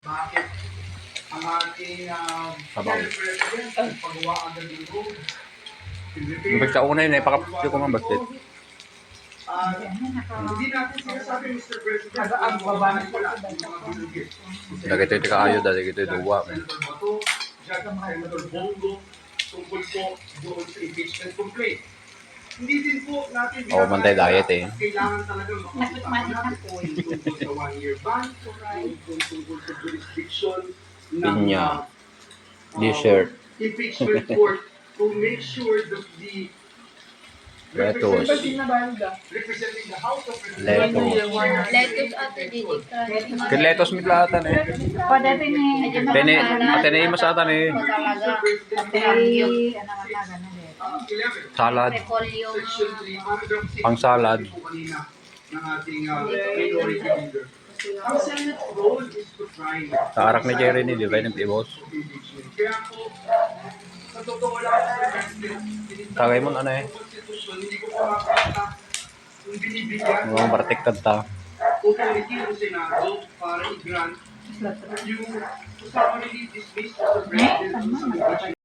Bakit ang ating Sabaw. President ang pagawa agad ng road? Nabig sa una yun eh, pakapit ko nga basket. Hindi natin sinasabi, Mr. President, ang babalik wala yung mga binugit. Lagi ito yung kaayo, dahil ito yung duwa. Senator Bato, Senator Bongo, tungkol po doon sa impeachment complaint. Hindi din po natin Mantay diet eh. kailangan talaga makapagpapanap tungkol sa one-year ban, tungkol sa jurisdiction ng Pinya. T-shirt. impeachment court to make sure that the Lettuce. representing the House of Lettuce. Lettuce ate dito. Kiletos mitlatan eh. Pwede ni Tene, atene mas atan eh. Talaga. Salad. Repolyo Section 3, paragraph 6. Pang salad. Ng ating minority leader. Ang Senate role is to try Kaarak ni Jerry ni, di ba yung tibos? Kaya po, sa totoo lang, Tagay mo ano eh. Constitution, hindi ko pa makakita kung binibigyan Mga bartik kanta. authority ng Senado para i-grant yung kasama nili-dismiss sa President sa impeachment.